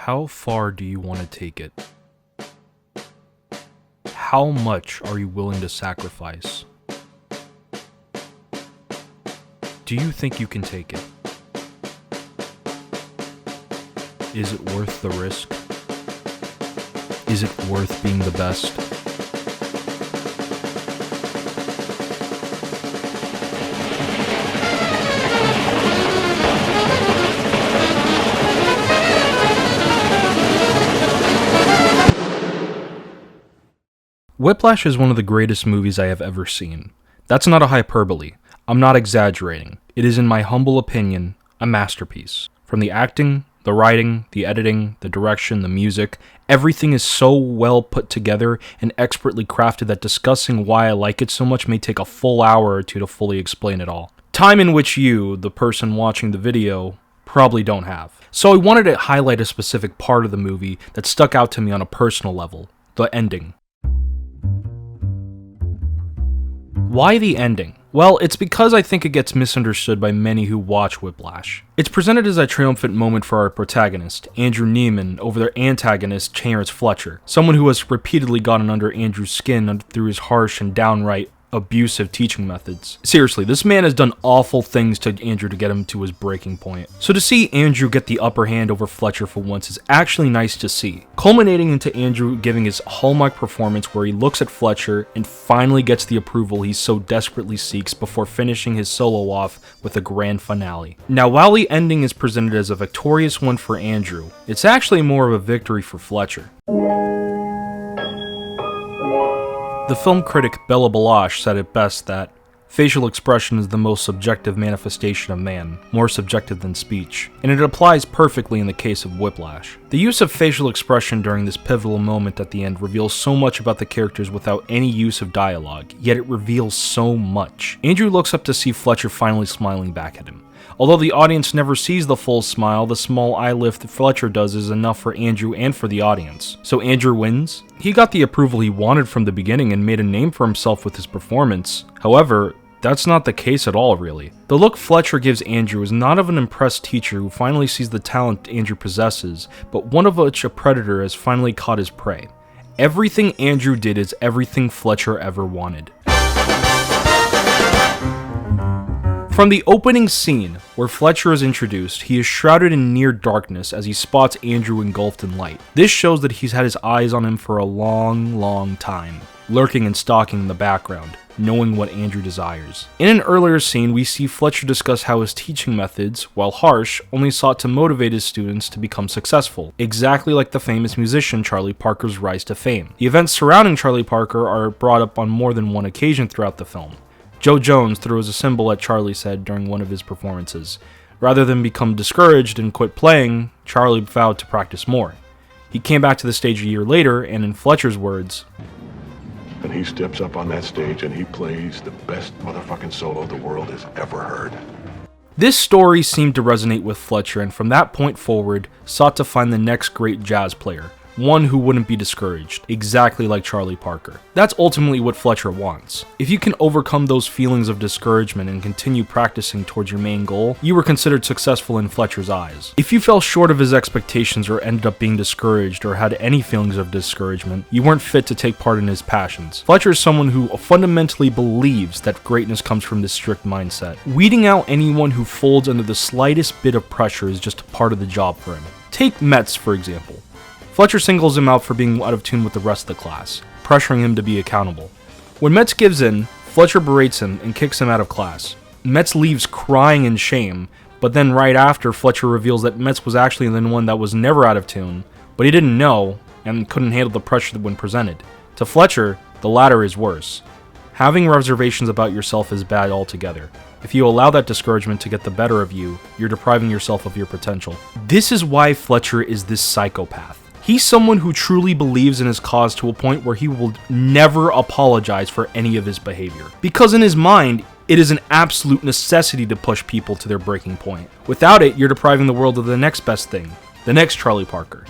How far do you want to take it? How much are you willing to sacrifice? Do you think you can take it? Is it worth the risk? Is it worth being the best? Whiplash is one of the greatest movies I have ever seen. That's not a hyperbole. I'm not exaggerating. It is, in my humble opinion, a masterpiece. From the acting, the writing, the editing, the direction, the music, everything is so well put together and expertly crafted that discussing why I like it so much may take a full hour or two to fully explain it all. Time in which you, the person watching the video, probably don't have. So I wanted to highlight a specific part of the movie that stuck out to me on a personal level: the ending. Why the ending? Well, it's because I think it gets misunderstood by many who watch Whiplash. It's presented as a triumphant moment for our protagonist, Andrew Neiman, over their antagonist, Terrence Fletcher, someone who has repeatedly gotten under Andrew's skin through his harsh and downright abusive teaching methods. Seriously, this man has done awful things to Andrew to get him to his breaking point. So to see Andrew get the upper hand over Fletcher for once is actually nice to see, culminating into Andrew giving his hallmark performance where he looks at Fletcher and finally gets the approval he so desperately seeks before finishing his solo off with a grand finale. Now, while the ending is presented as a victorious one for Andrew, it's actually more of a victory for Fletcher. The film critic Bella Balash said it best that facial expression is the most subjective manifestation of man, more subjective than speech, and it applies perfectly in the case of Whiplash. The use of facial expression during this pivotal moment at the end reveals so much about the characters without any use of dialogue, yet it reveals so much. Andrew looks up to see Fletcher finally smiling back at him. Although the audience never sees the full smile, the small eye lift that Fletcher does is enough for Andrew and for the audience. So Andrew wins? He got the approval he wanted from the beginning and made a name for himself with his performance. However, that's not the case at all, really. The look Fletcher gives Andrew is not of an impressed teacher who finally sees the talent Andrew possesses, but one of which a predator has finally caught his prey. Everything Andrew did is everything Fletcher ever wanted. From the opening scene, where Fletcher is introduced, he is shrouded in near darkness as he spots Andrew engulfed in light. This shows that he's had his eyes on him for a long time, lurking and stalking in the background, knowing what Andrew desires. In an earlier scene, we see Fletcher discuss how his teaching methods, while harsh, only sought to motivate his students to become successful, exactly like the famous musician Charlie Parker's rise to fame. The events surrounding Charlie Parker are brought up on more than one occasion throughout the film. Joe Jones throws a cymbal at Charlie's head during one of his performances. Rather than become discouraged and quit playing, Charlie vowed to practice more. He came back to the stage a year later, and in Fletcher's words, and he steps up on that stage and he plays the best motherfucking solo the world has ever heard. This story seemed to resonate with Fletcher, and from that point forward, sought to find the next great jazz player. One who wouldn't be discouraged, exactly like Charlie Parker. That's ultimately what Fletcher wants. If you can overcome those feelings of discouragement and continue practicing towards your main goal, you were considered successful in Fletcher's eyes. If you fell short of his expectations or ended up being discouraged or had any feelings of discouragement, you weren't fit to take part in his passions. Fletcher is someone who fundamentally believes that greatness comes from this strict mindset. Weeding out anyone who folds under the slightest bit of pressure is just a part of the job for him. Take Metz, for example. Fletcher singles him out for being out of tune with the rest of the class, pressuring him to be accountable. When Metz gives in, Fletcher berates him and kicks him out of class. Metz leaves crying in shame, but then right after, Fletcher reveals that Metz was actually the one that was never out of tune, but he didn't know and couldn't handle the pressure when presented. To Fletcher, the latter is worse. Having reservations about yourself is bad altogether. If you allow that discouragement to get the better of you, you're depriving yourself of your potential. This is why Fletcher is this psychopath. He's someone who truly believes in his cause to a point where he will never apologize for any of his behavior. Because in his mind, it is an absolute necessity to push people to their breaking point. Without it, you're depriving the world of the next best thing, the next Charlie Parker.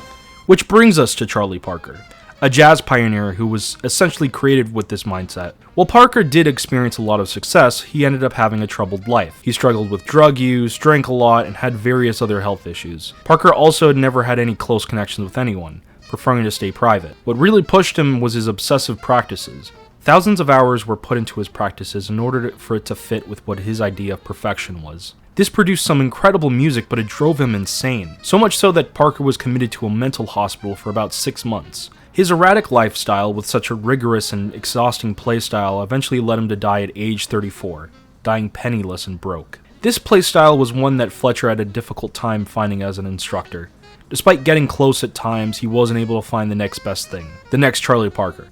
Which brings us to Charlie Parker. a jazz pioneer who was essentially created with this mindset. While Parker did experience a lot of success, he ended up having a troubled life. He struggled with drug use, drank a lot, and had various other health issues. Parker also had never had any close connections with anyone, preferring to stay private. What really pushed him was his obsessive practices. Thousands of hours were put into his practices in order for it to fit with what his idea of perfection was. This produced some incredible music, but it drove him insane. So much so that Parker was committed to a mental hospital for about 6 months. His erratic lifestyle with such a rigorous and exhausting playstyle eventually led him to die at age 34, dying penniless and broke. This playstyle was one that Fletcher had a difficult time finding as an instructor. Despite getting close at times, he wasn't able to find the next best thing, the next Charlie Parker.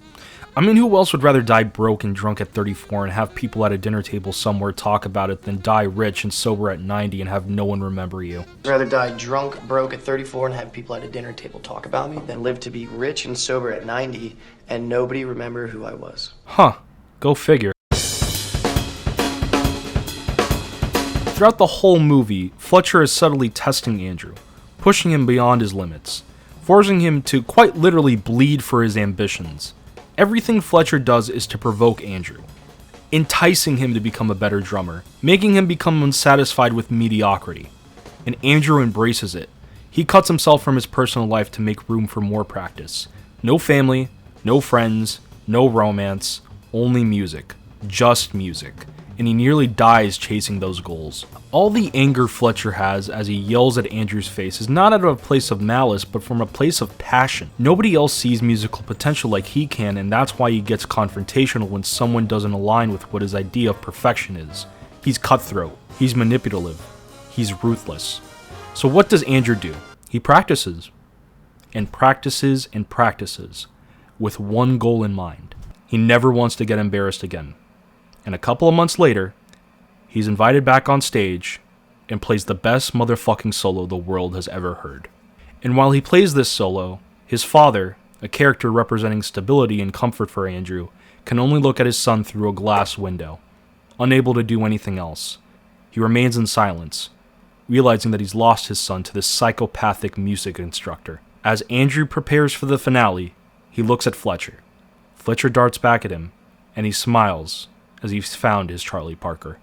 I mean, who else would rather die broke and drunk at 34 and have people at a dinner table somewhere talk about it than die rich and sober at 90 and have no one remember you? I'd rather die drunk, broke at 34 and have people at a dinner table talk about me than live to be rich and sober at 90 and nobody remember who I was. Huh. Go figure. Throughout the whole movie, Fletcher is subtly testing Andrew, pushing him beyond his limits, forcing him to quite literally bleed for his ambitions. Everything Fletcher does is to provoke Andrew, enticing him to become a better drummer, making him become unsatisfied with mediocrity. And Andrew embraces it. He cuts himself from his personal life to make room for more practice. No family, no friends, no romance, only music. Just music. And he nearly dies chasing those goals. All the anger Fletcher has as he yells at Andrew's face is not out of a place of malice, but from a place of passion. Nobody else sees musical potential like he can, and that's why he gets confrontational when someone doesn't align with what his idea of perfection is. He's cutthroat, he's manipulative, he's ruthless. So what does Andrew do? He practices, and practices, and practices, with one goal in mind. He never wants to get embarrassed again. And a couple of months later, he's invited back on stage and plays the best motherfucking solo the world has ever heard. And while he plays this solo, his father, a character representing stability and comfort for Andrew, can only look at his son through a glass window, unable to do anything else. He remains in silence, realizing that he's lost his son to this psychopathic music instructor. As Andrew prepares for the finale, he looks at Fletcher. Fletcher darts back at him, and he smiles as he's found his Charlie Parker.